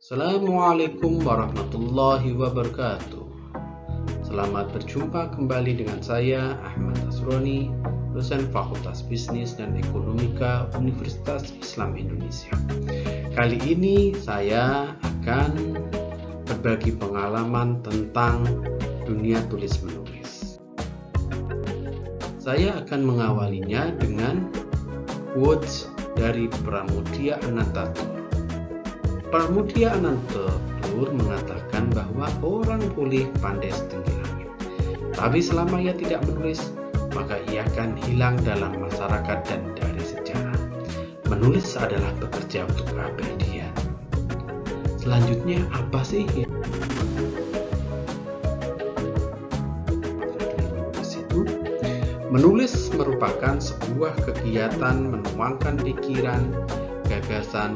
Assalamualaikum warahmatullahi wabarakatuh. Selamat berjumpa kembali dengan saya Ahmad Asroni, dosen Fakultas Bisnis dan Ekonomika Universitas Islam Indonesia. Kali ini saya akan berbagi pengalaman tentang dunia tulis menulis. Saya akan mengawalinya dengan quotes dari Pramudia Anantatur. Pramudia Anantatur mengatakan bahwa orang boleh pandai setinggi langit, tapi selama ia tidak menulis, maka ia akan hilang dalam masyarakat dan dari sejarah. Menulis adalah bekerja untuk keabadian. Selanjutnya apa sih yang menulis itu? Menulis merupakan sebuah kegiatan menuangkan pikiran, gagasan,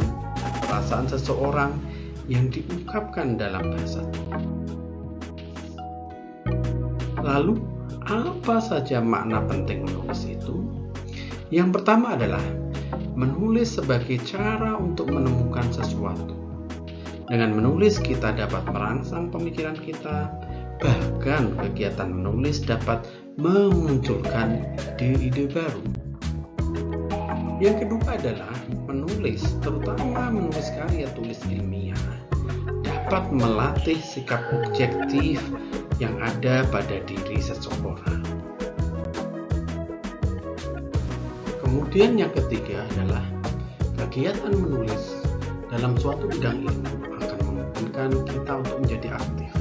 perasaan seseorang yang diungkapkan dalam bahasa tulis. Lalu, apa saja makna penting menulis itu? Yang pertama adalah menulis sebagai cara untuk menemukan sesuatu. Dengan menulis kita dapat merangsang pemikiran kita, bahkan kegiatan menulis dapat memunculkan ide-ide baru. Yang kedua adalah menulis, terutama menulis karya tulis ilmiah, dapat melatih sikap objektif yang ada pada diri seseorang. Kemudian yang ketiga adalah kegiatan menulis dalam suatu bidang ilmu akan memungkinkan kita untuk menjadi aktif.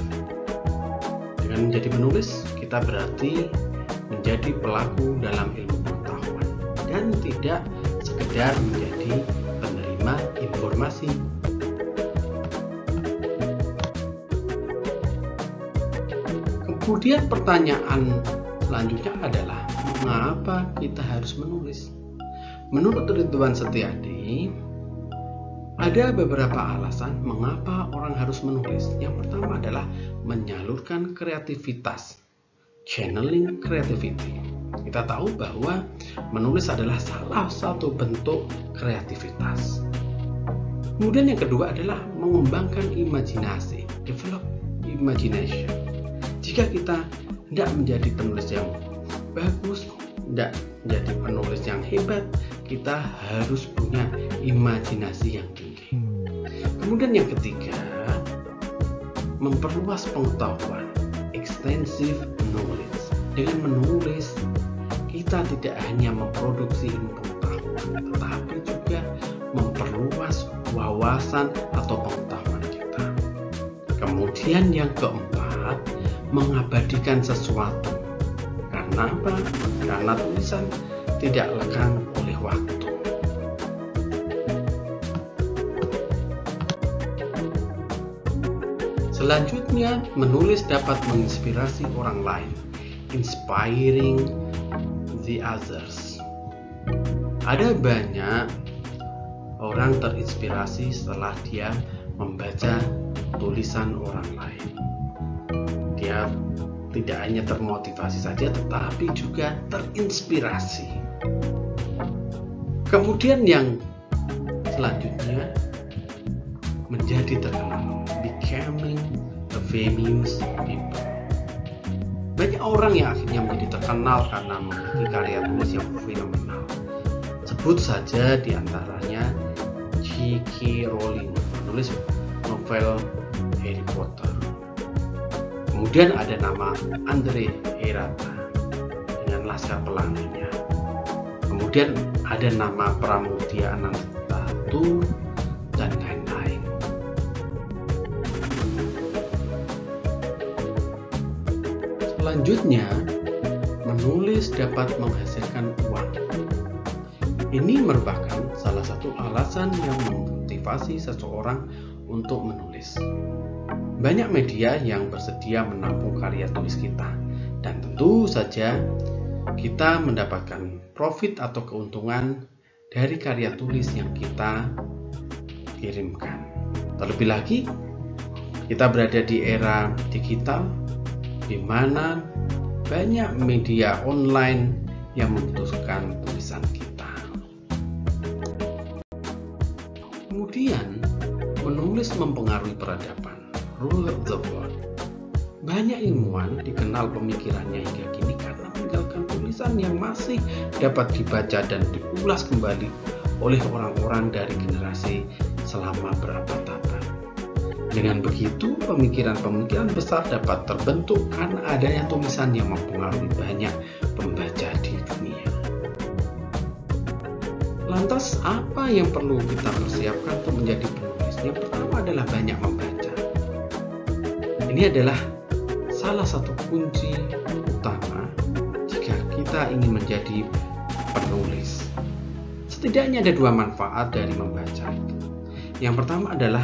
Dengan menjadi penulis, kita berarti menjadi pelaku dalam ilmu pengetahuan dan tidak sekedar menjadi penerima informasi. Kemudian pertanyaan selanjutnya adalah mengapa kita harus menulis? Menurut Ridwan Setiadi, ada beberapa alasan mengapa orang harus menulis. Yang pertama adalah menyalurkan kreativitas, channeling creativity. Kita tahu bahwa menulis adalah salah satu bentuk kreativitas. Kemudian yang kedua adalah mengembangkan imajinasi, develop imagination. Jika kita tidak menjadi penulis yang bagus, tidak menjadi penulis yang hebat, kita harus punya imajinasi yang tinggi. Kemudian yang ketiga, memperluas pengetahuan, extensive knowledge. Dengan menulis, kita tidak hanya memproduksi ilmu pengetahuan, tetapi juga memperluas wawasan atau pengetahuan kita. Kemudian yang keempat, mengabadikan sesuatu. Karena apa? Karena tulisan tidak lekang oleh waktu. Selanjutnya, menulis dapat menginspirasi orang lain, inspiring the others. Ada banyak orang terinspirasi setelah dia membaca tulisan orang lain. Dia tidak hanya termotivasi saja, tetapi juga terinspirasi. Kemudian yang selanjutnya, menjadi terkenal, becoming a famous people. Banyak orang yang akhirnya menjadi terkenal karena memiliki karya tulis yang fenomenal. Sebut saja diantaranya J.K. Rowling, penulis novel Harry Potter. Kemudian ada nama Andre Hirata dengan Laskar Pelanginya. Kemudian ada nama Pramudia Anantatur dan lain-lain. Selanjutnya, menulis dapat menghasilkan uang. Ini merupakan salah satu alasan yang memotivasi seseorang untuk menulis. Banyak media yang bersedia menampung karya tulis kita, dan tentu saja kita mendapatkan profit atau keuntungan dari karya tulis yang kita kirimkan. Terlebih lagi, kita berada di era digital di mana banyak media online yang membutuhkan tulisan kita. Kemudian Menulis mempengaruhi peradaban. Rule of the world. Banyak ilmuwan dikenal pemikirannya hingga kini karena meninggalkan tulisan yang masih dapat dibaca dan diulas kembali oleh orang-orang dari generasi selama berabad-abad. Dengan begitu, pemikiran-pemikiran besar dapat terbentuk karena adanya tulisan yang mempengaruhi banyak pembaca di dunia. Lantas, apa yang perlu kita persiapkan untuk menjadi penulis? Yang pertama adalah banyak membaca. Ini adalah salah satu kunci utama jika kita ingin menjadi penulis. Setidaknya ada dua manfaat dari membaca itu. Yang pertama adalah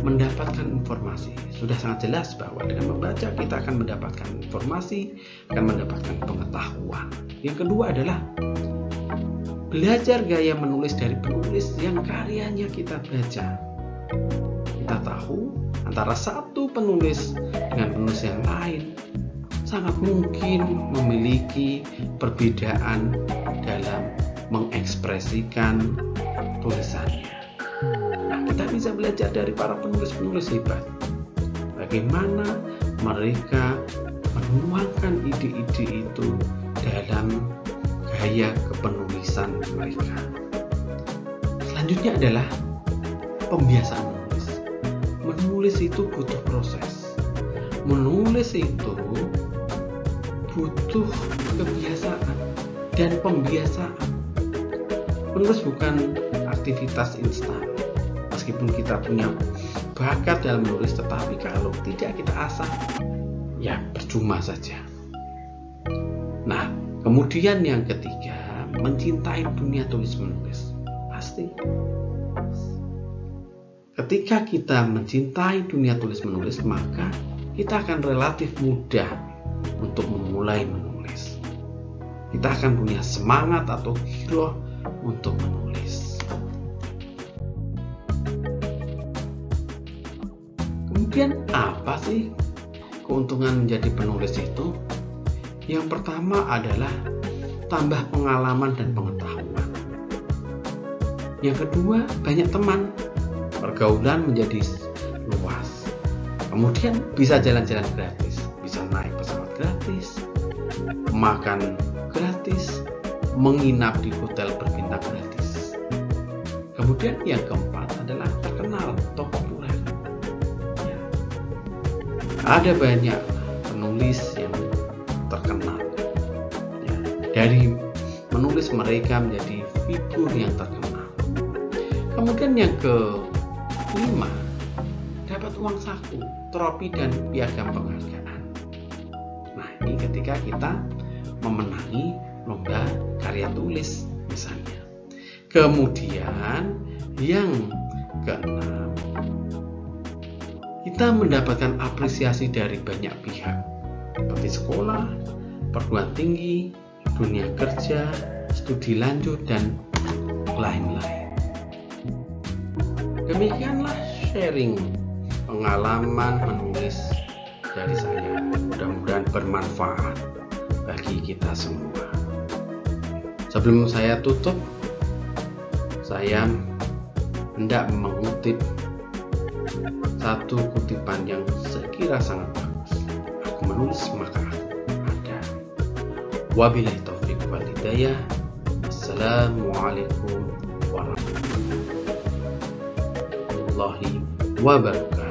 mendapatkan informasi. Sudah sangat jelas bahwa dengan membaca kita akan mendapatkan informasi, akan mendapatkan pengetahuan. Yang kedua adalah belajar gaya menulis dari penulis yang karyanya kita baca. Kita tahu antara satu penulis dengan penulis yang lain sangat mungkin memiliki perbedaan dalam mengekspresikan tulisannya. Nah, kita bisa belajar dari para penulis-penulis hebat. Bagaimana mereka menuangkan ide-ide itu dalam gaya kepenulisan mereka. Selanjutnya adalah pembiasaan menulis. Menulis itu butuh proses. Menulis itu butuh kebiasaan dan pembiasaan. Menulis bukan aktivitas instan. Meskipun kita punya bakat dalam menulis, tetapi kalau tidak kita asah, ya percuma saja. Nah, kemudian yang ketiga, mencintai dunia tulis-menulis. Pasti. Ketika kita mencintai dunia tulis-menulis, maka kita akan relatif mudah untuk memulai menulis. Kita akan punya semangat atau giroh untuk menulis. Kemudian apa sih keuntungan menjadi penulis itu? Yang pertama adalah tambah pengalaman dan pengetahuan. Yang kedua, banyak teman. Pergaulan menjadi luas. Kemudian bisa jalan-jalan gratis, bisa naik pesawat gratis, makan gratis, menginap di hotel berbintang gratis. Kemudian yang keempat adalah terkenal atau populer. Ya. Ada banyak penulis yang terkenal. Ya. Dari menulis mereka menjadi figur yang terkenal. Kemudian yang kelima, dapat uang saku, trofi dan piagam penghargaan. Nah, ini ketika kita memenangi lomba karya tulis misalnya. Kemudian yang keenam, kita mendapatkan apresiasi dari banyak pihak seperti sekolah, perguruan tinggi, dunia kerja, studi lanjut, dan lain-lain. Demikianlah sharing pengalaman menulis dari saya. Mudah-mudahan bermanfaat bagi kita semua. Sebelum saya tutup, saya hendak mengutip satu kutipan yang sekira sangat bagus. Aku menulis maka ada. Wabillahi taufiq wal hidayah. Assalamualaikum warahmatullahi wabarakatuh.